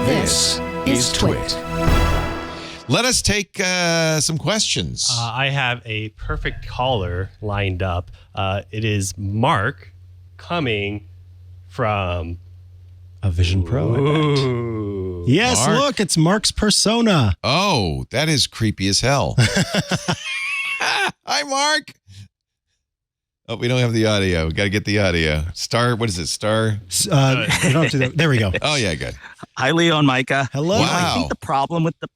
This is TWiT. Let us take some questions. I have a perfect caller lined up. It is Mark coming from A Vision Pro. Ooh. Yes, Mark. look, it's Mark's persona. Oh, that is creepy as hell. Hi, Mark. Oh, we don't have the audio. We got to get the audio. Star, what is it? Star? We don't have to, there we go. Oh, yeah, good. Hi, Leo and Mikah. Hello. Wow. I think the problem with the...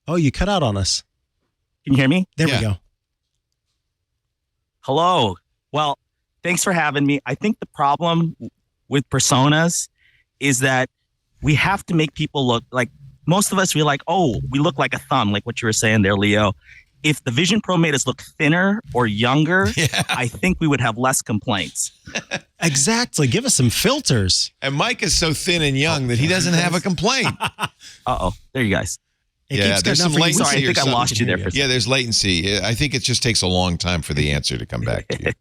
Oh, you cut out on us. Can you hear me? There Yeah. we go. Hello. Well, thanks for having me. I think the problem with personas is that we have to make people look like, most of us, we're like, oh, we look like a thumb, like what you were saying there, Leo. If the Vision Pro made us look thinner or younger, I think we would have less complaints. Exactly. Give us some filters. And Mike is so thin and young that he doesn't have a complaint. Uh-oh. There you guys. It Yeah, keeps there's cutting out some for you. latency. Sorry, I think I something. lost you there for a second. Yeah, there's latency. I think it just takes a long time for the answer to come back to you.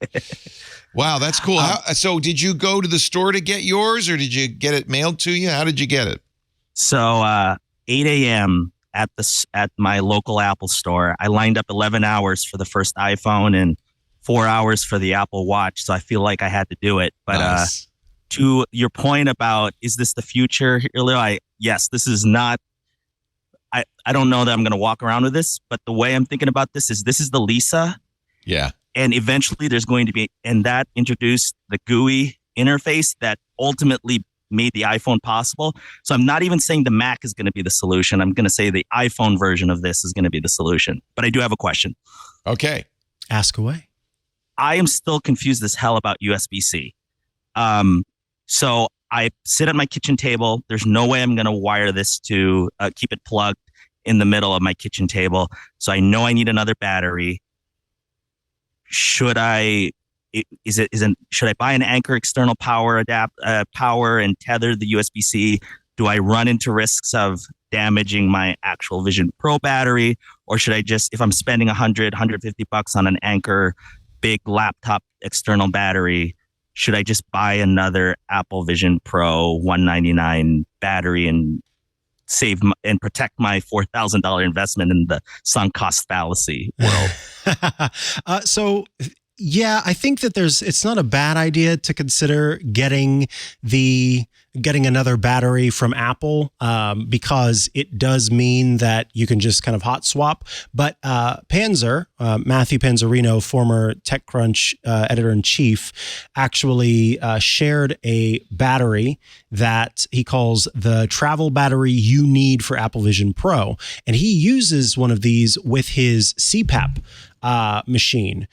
Wow, that's cool. So did you go to the store to get yours, or did you get it mailed to you? How did you get it? So 8 a.m. at my local Apple store. I lined up 11 hours for the first iPhone and 4 hours for the Apple Watch. So I feel like I had to do it. But Nice. to your point about, is this the future? Yes, this is not. I don't know that I'm going to walk around with this, but the way I'm thinking about this is the Lisa. Yeah. And eventually there's going to be, and that introduced the GUI interface that ultimately made the iPhone possible. So I'm not even saying the Mac is going to be the solution. I'm going to say the iPhone version of this is going to be the solution. But I do have a question. Okay. Ask away. I am still confused as hell about USB-C. So I sit at my kitchen table. There's no way I'm going to wire this to keep it plugged in the middle of my kitchen table. So I know I need another battery. Should I buy an Anchor external power power and tether the USB-C? Do I run into risks of damaging my actual Vision Pro battery? Or should I just, if I'm spending $150 on an Anchor big laptop external battery, should I just buy another Apple Vision Pro $199 battery and save and protect my $4,000 investment in the sunk cost fallacy world? So, yeah, I think that it's not a bad idea to consider getting another battery from Apple, because it does mean that you can just kind of hot swap. But Matthew Panzarino, former TechCrunch editor-in-chief, actually shared a battery that he calls the travel battery you need for Apple Vision Pro. And he uses one of these with his CPAP machine.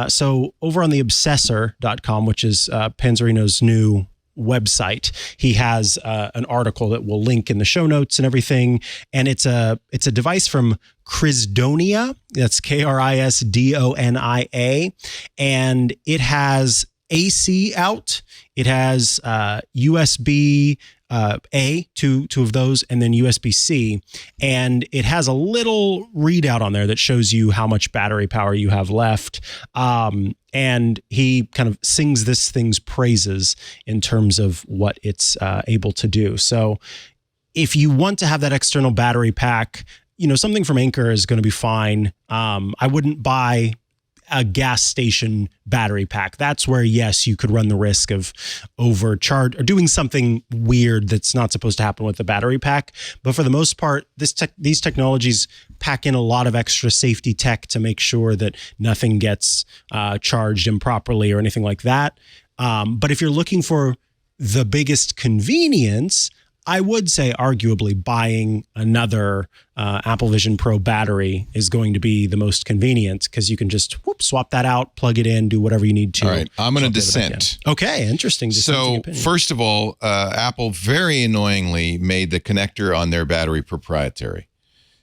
So over on the obsessor.com, which is Panzarino's new website, he has an article that we'll link in the show notes and everything. And it's a device from Krisdonia. That's Krisdonia. And it has AC out. It has USB A, two of those, and then USB-C. And it has a little readout on there that shows you how much battery power you have left. And he kind of sings this thing's praises in terms of what it's able to do. So if you want to have that external battery pack, something from Anchor is going to be fine. I wouldn't buy a gas station battery pack. That's where, yes, you could run the risk of overcharge or doing something weird that's not supposed to happen with the battery pack. But for the most part, these technologies pack in a lot of extra safety tech to make sure that nothing gets charged improperly or anything like that. But if you're looking for the biggest convenience, I would say arguably buying another Apple Vision Pro battery is going to be the most convenient, because you can just swap that out, plug it in, do whatever you need to. All right, I'm going to dissent. Okay, interesting. So first of all, Apple very annoyingly made the connector on their battery proprietary.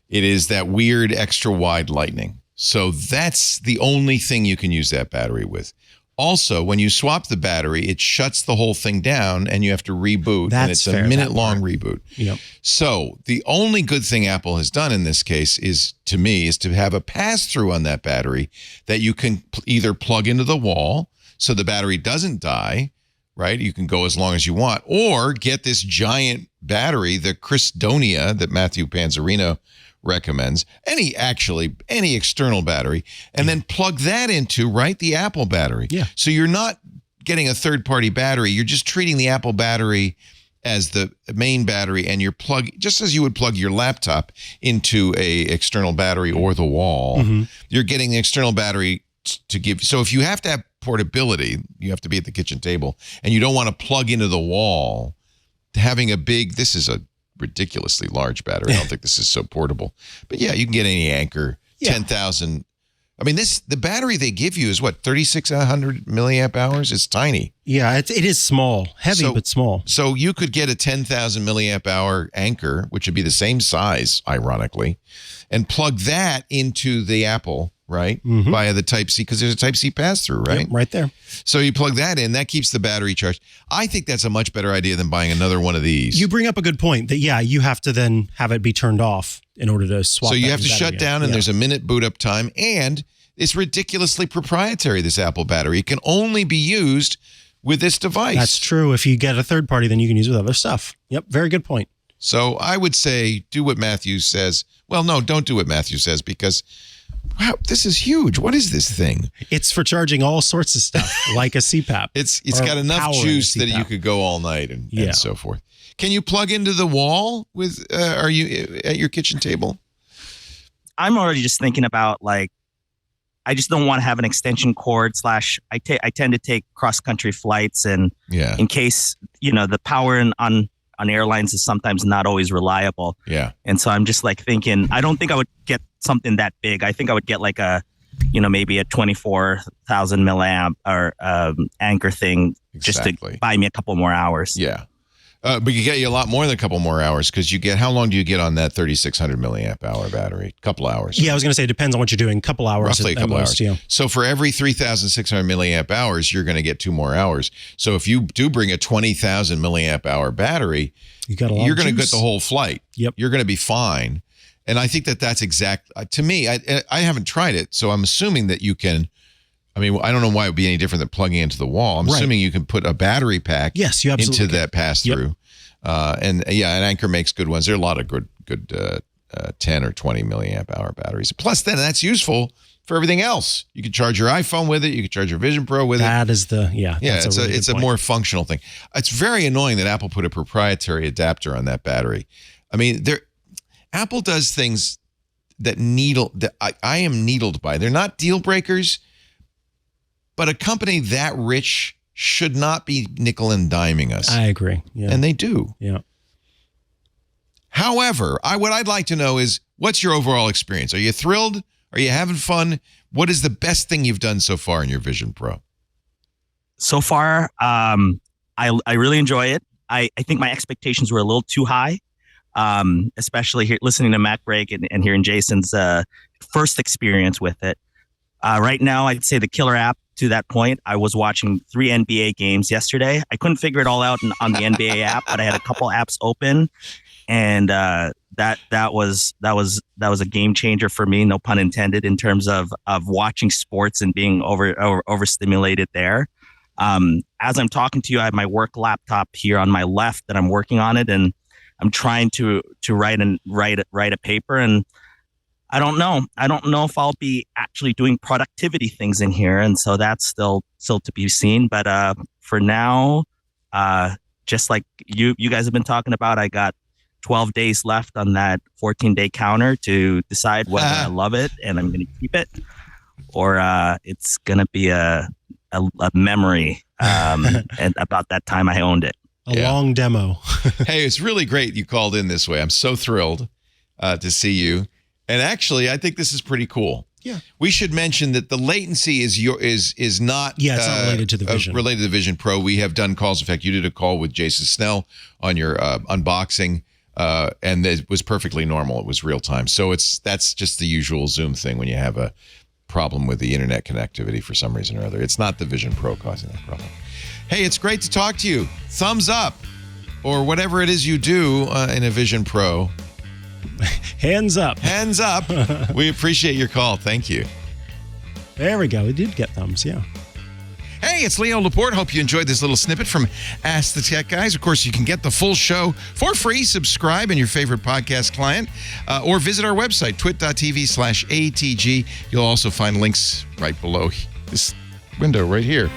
It is that weird extra wide lightning. So that's the only thing you can use that battery with. Also, when you swap the battery, it shuts the whole thing down and you have to reboot. And it's a minute-long reboot. Yep. So the only good thing Apple has done in this case is to have a pass-through on that battery that you can either plug into the wall so the battery doesn't die, right? You can go as long as you want, or get this giant battery, the Cristonia that Matthew Panzarino recommends, any external battery, and then plug that into, right, the Apple battery. Yeah. So you're not getting a third-party battery. You're just treating the Apple battery as the main battery, and you're just as you would plug your laptop into a external battery or the wall, you're getting the external battery to give. So if you have to have portability, you have to be at the kitchen table, and you don't want to plug into the wall, having this is a ridiculously large battery. I don't think this is so portable, but yeah, you can get any Anker, 10,000. I mean, the battery they give you is what, 3,600 milliamp hours? It's tiny. Yeah, it is small, heavy, but small. So you could get a 10,000 milliamp hour Anker, which would be the same size, ironically, and plug that into the Apple, right? Via the Type-C, because there's a Type-C pass-through, right? Yep, right there. So you plug that in, that keeps the battery charged. I think that's a much better idea than buying another one of these. You bring up a good point that, you have to then have it be turned off in order to swap. So you have to shut down, and there's a minute boot up time, and it's ridiculously proprietary, this Apple battery. It can only be used with this device. That's true. If you get a third party, then you can use it with other stuff. Yep, very good point. So I would say do what Matthew says. Well, no, don't do what Matthew says, because wow, this is huge. What is this thing? It's for charging all sorts of stuff, like a CPAP. It's got enough juice that you could go all night and so forth. Can you plug into the wall with? Are you at your kitchen table? I'm already just thinking about, like, I just don't want to have an extension cord / I tend to take cross-country flights, and in case, the power on airlines is sometimes not always reliable. Yeah. And so I'm just like thinking, I don't think I would get something that big. I think I would get like maybe a 24,000 milliamp or Anker thing, just to buy me a couple more hours. Yeah. But you get a lot more than a couple more hours, because how long do you get on that 3,600 milliamp hour battery? A couple hours. Yeah, I was going to say it depends on what you're doing. A couple hours. Roughly a couple hours. Yeah. So for every 3,600 milliamp hours, you're going to get 2 more hours. So if you do bring a 20,000 milliamp hour battery, you're going to get the whole flight. Yep. You're going to be fine. And I think that's exact. To me, I haven't tried it, so I'm assuming that you can. I mean, I don't know why it would be any different than plugging into the wall. I'm assuming you can put a battery pack into that pass-through. Yep. And Anker makes good ones. There are a lot of good 10 or 20 milliamp hour batteries. Plus, then that's useful for everything else. You can charge your iPhone with it. You can charge your Vision Pro with it. That is it's a more functional thing. It's very annoying that Apple put a proprietary adapter on that battery. I mean, Apple does things that I am needled by. They're not deal breakers, but a company that rich should not be nickel and diming us. I agree. Yeah. And they do. Yeah. However, what I'd like to know is, what's your overall experience? Are you thrilled? Are you having fun? What is the best thing you've done so far in your Vision Pro? So far, I really enjoy it. I think my expectations were a little too high, especially here listening to MacBreak and hearing Jason's first experience with it. Right now, I'd say the killer app to that point. I was watching 3 NBA games yesterday. I couldn't figure it all out on the NBA app, but I had a couple apps open, and that was a game changer for me, no pun intended, in terms of watching sports and being overstimulated there. As I'm talking to you, I have my work laptop here on my left that I'm working on it, and I'm trying to write a paper, and I don't know if I'll be actually doing productivity things in here, and so that's still to be seen. But for now, just like you guys have been talking about, I got 12 days left on that 14-day counter to decide whether I love it and I'm going to keep it, or it's going to be a memory and about that time I owned it. A long demo. Hey, it's really great you called in this way. I'm so thrilled to see you. And actually, I think this is pretty cool. Yeah. We should mention that the latency is not it's not related to the Vision. Related to the Vision Pro. We have done calls. In fact, you did a call with Jason Snell on your unboxing, and it was perfectly normal. It was real time. So that's just the usual Zoom thing when you have a problem with the internet connectivity for some reason or other. It's not the Vision Pro causing that problem. Hey, it's great to talk to you. Thumbs up, or whatever it is you do in a Vision Pro. Hands up. Hands up. We appreciate your call. Thank you. There we go. We did get thumbs, yeah. Hey, it's Leo Laporte. Hope you enjoyed this little snippet from Ask the Tech Guys. Of course, you can get the full show for free. Subscribe in your favorite podcast client or visit our website, twit.tv/ATG. You'll also find links right below this window right here.